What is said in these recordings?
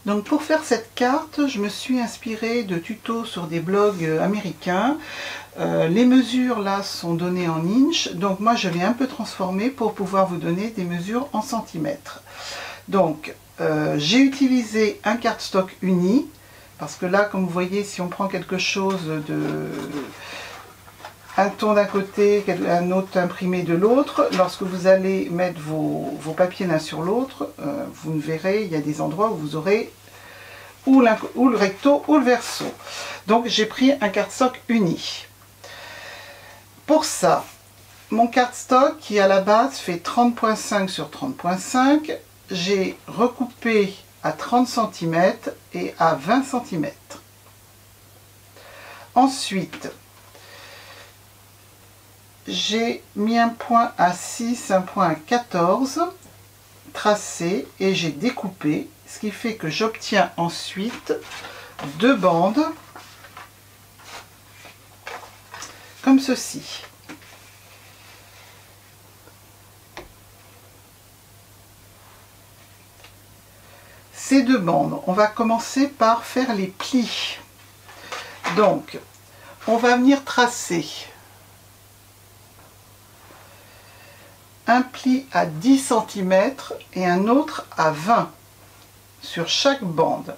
Donc pour faire cette carte, je me suis inspirée de tutos sur des blogs américains. Les mesures là sont données en inches, donc moi je l'ai un peu transformé pour pouvoir vous donner des mesures en centimètres. Donc j'ai utilisé un cardstock uni, parce que là comme vous voyez, si on prend quelque chose de un ton d'un côté, un autre imprimé de l'autre, lorsque vous allez mettre vos papiers l'un sur l'autre, vous ne verrez, il y a des endroits où vous aurez ou le recto ou le verso. Donc j'ai pris un cardstock uni. Pour ça, mon cardstock qui à la base fait 30,5 sur 30,5, j'ai recoupé à 30 cm et à 20 cm. Ensuite, j'ai mis un point à 6, un point à 14, tracé, et j'ai découpé, ce qui fait que j'obtiens ensuite deux bandes, comme ceci. Ces deux bandes, on va commencer par faire les plis. Donc, on va venir tracer un pli à 10 cm et un autre à 20 sur chaque bande.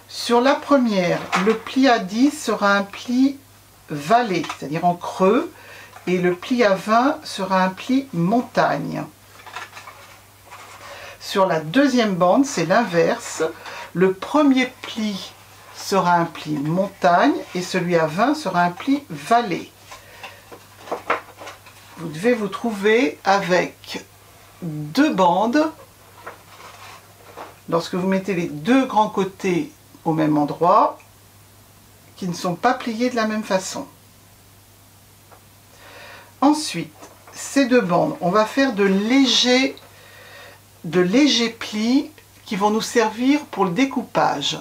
Sur la première, le pli à 10 sera un pli vallée, c'est-à-dire en creux, et le pli à 20 sera un pli montagne. Sur la deuxième bande, c'est l'inverse. Le premier pli sera un pli montagne et celui à 20 sera un pli vallée. Vous devez vous trouver avec deux bandes. Lorsque vous mettez les deux grands côtés au même endroit, qui ne sont pas pliés de la même façon. Ensuite, ces deux bandes, on va faire de légers plis qui vont nous servir pour le découpage.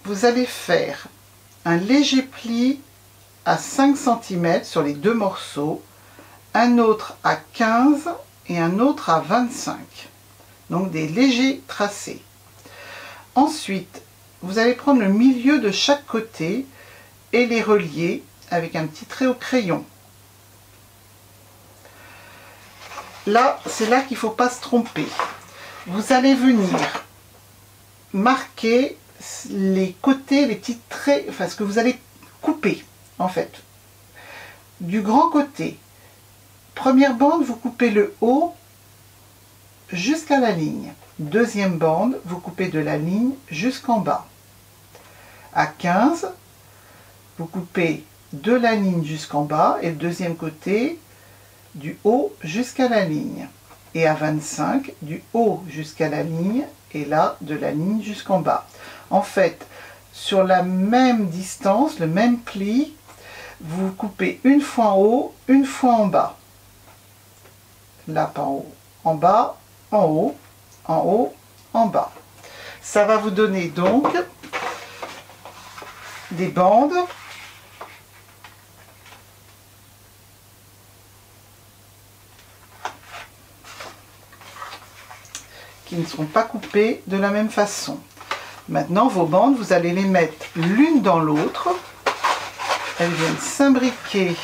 Vous allez faire un léger pli à 5 cm sur les deux morceaux, un autre à 15 et un autre à 25. Donc des légers tracés. Ensuite, vous allez prendre le milieu de chaque côté et les relier avec un petit trait au crayon. Là, c'est là qu'il ne faut pas se tromper. Vous allez venir marquer les côtés, les petits traits, enfin ce que vous allez couper en fait. Du grand côté, première bande, vous coupez le haut jusqu'à la ligne. Deuxième bande, vous coupez de la ligne jusqu'en bas. À 15, vous coupez de la ligne jusqu'en bas et le deuxième côté du haut jusqu'à la ligne. Et à 25, du haut jusqu'à la ligne et là de la ligne jusqu'en bas. En fait, sur la même distance, le même pli, vous coupez une fois en haut, une fois en bas. Là par haut, en bas, en haut, en haut, en bas. Ça va vous donner donc des bandes qui ne seront pas coupées de la même façon. Maintenant, vos bandes, vous allez les mettre l'une dans l'autre. Elles viennent s'imbriquer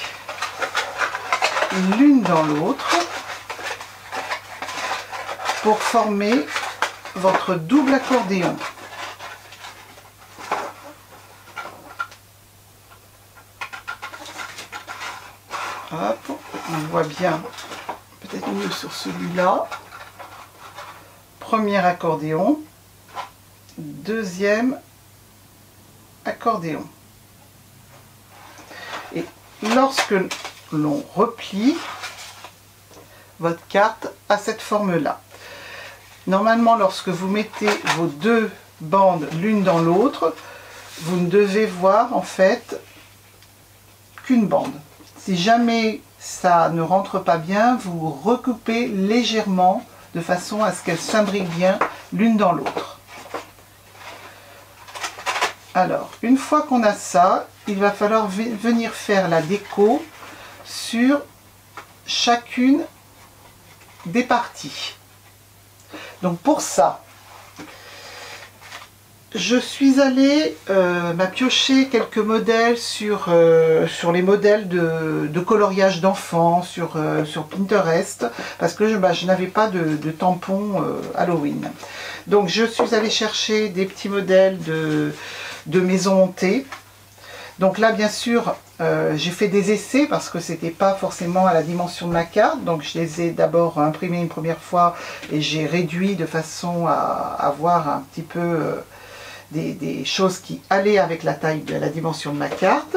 l'une dans l'autre pour former votre double accordéon. Hop, on voit bien, peut-être mieux sur celui-là. Premier accordéon, deuxième accordéon. Et lorsque l'on replie, votre carte a cette forme-là. Normalement, lorsque vous mettez vos deux bandes l'une dans l'autre, vous ne devez voir en fait qu'une bande. Si jamais ça ne rentre pas bien, vous recoupez légèrement de façon à ce qu'elles s'imbriquent bien l'une dans l'autre. Alors, une fois qu'on a ça, il va falloir venir faire la déco sur chacune des parties. Donc pour ça, je suis allée piocher quelques modèles sur les modèles de coloriage d'enfants sur Pinterest, parce que je n'avais pas de tampons Halloween. Donc je suis allée chercher des petits modèles de maisons hantées. Donc là bien sûr j'ai fait des essais parce que c'était pas forcément à la dimension de ma carte, donc je les ai d'abord imprimés une première fois et j'ai réduit de façon à avoir un petit peu des choses qui allaient avec la taille de la dimension de ma carte.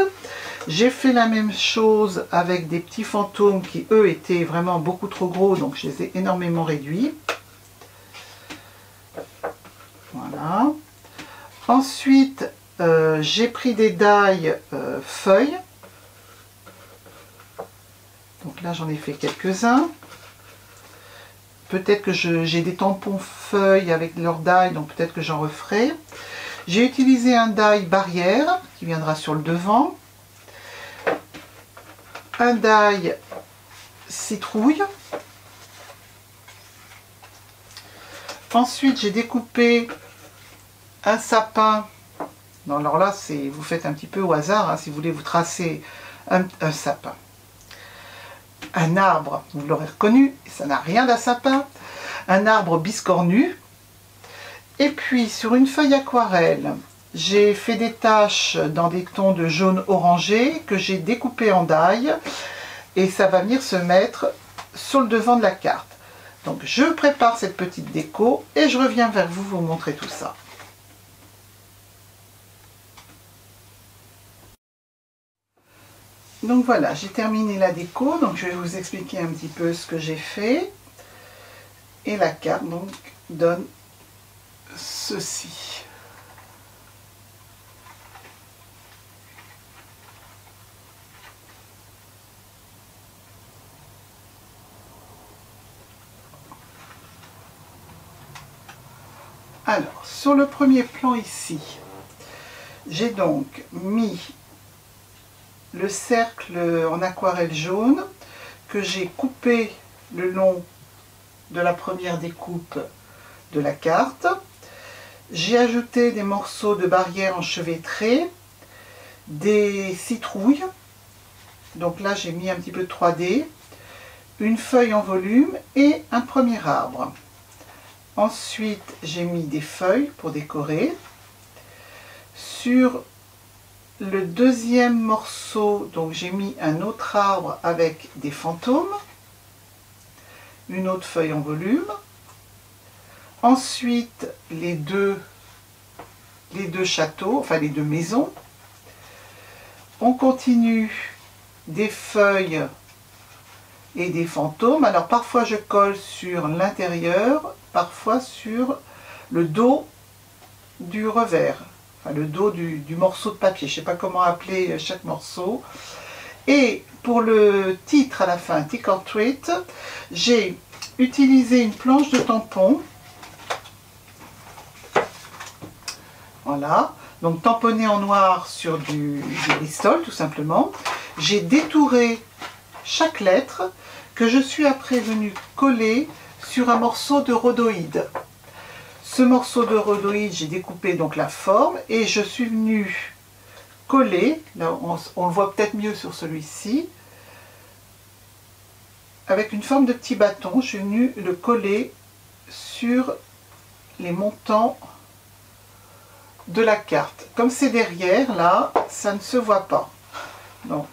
J'ai fait la même chose avec des petits fantômes qui eux étaient vraiment beaucoup trop gros, donc je les ai énormément réduits. Voilà. Ensuite j'ai pris des die feuilles. Donc là j'en ai fait quelques-uns. Peut-être que j'ai des tampons feuilles avec leur die, donc peut-être que j'en referai. J'ai utilisé un die barrière qui viendra sur le devant. Un die citrouille. Ensuite j'ai découpé un sapin. Non, alors là vous faites un petit peu au hasard, hein, si vous voulez vous tracer un sapin. Un arbre, vous l'aurez reconnu, ça n'a rien d'un sapin. Un arbre biscornu. Et puis sur une feuille aquarelle, j'ai fait des taches dans des tons de jaune orangé que j'ai découpé en die et ça va venir se mettre sur le devant de la carte. Donc je prépare cette petite déco et je reviens vers vous vous montrer tout ça. Donc voilà, j'ai terminé la déco, donc je vais vous expliquer un petit peu ce que j'ai fait. Et la carte donc donne ceci. Alors, sur le premier plan ici, j'ai donc mis le cercle en aquarelle jaune que j'ai coupé le long de la première découpe de la carte. J'ai ajouté des morceaux de barrière enchevêtrés, des citrouilles, donc là j'ai mis un petit peu de 3D, une feuille en volume et un premier arbre. Ensuite j'ai mis des feuilles pour décorer. Sur le deuxième morceau, donc j'ai mis un autre arbre avec des fantômes, une autre feuille en volume. Ensuite, les deux châteaux, enfin les deux maisons. On continue des feuilles et des fantômes. Alors parfois je colle sur l'intérieur, parfois sur le dos du revers, enfin le dos du morceau de papier. Je ne sais pas comment appeler chaque morceau. Et pour le titre à la fin, Trick or Treat, j'ai utilisé une planche de tampon. Voilà, donc tamponné en noir sur du Bristol tout simplement. J'ai détouré chaque lettre que je suis après venue coller sur un morceau de rhodoïde. Ce morceau de rhodoïde, j'ai découpé donc la forme et je suis venue coller, là on le voit peut-être mieux sur celui-ci, avec une forme de petit bâton. Je suis venue le coller sur les montants de la carte. Comme c'est derrière, là, ça ne se voit pas. Donc,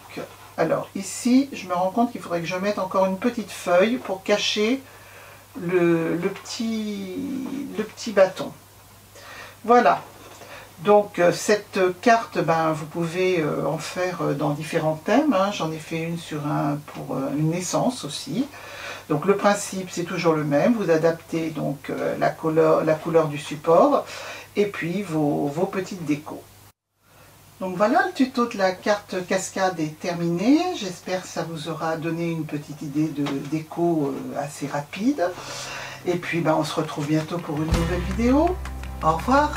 alors ici, je me rends compte qu'il faudrait que je mette encore une petite feuille pour cacher le petit bâton. Voilà. Donc cette carte, vous pouvez en faire dans différents thèmes. Hein. J'en ai fait une pour une naissance aussi. Donc le principe c'est toujours le même. Vous adaptez donc la couleur du support et puis vos petites décos. Donc voilà, le tuto de la carte cascade est terminé. J'espère que ça vous aura donné une petite idée de déco assez rapide. Et puis on se retrouve bientôt pour une nouvelle vidéo. Au revoir.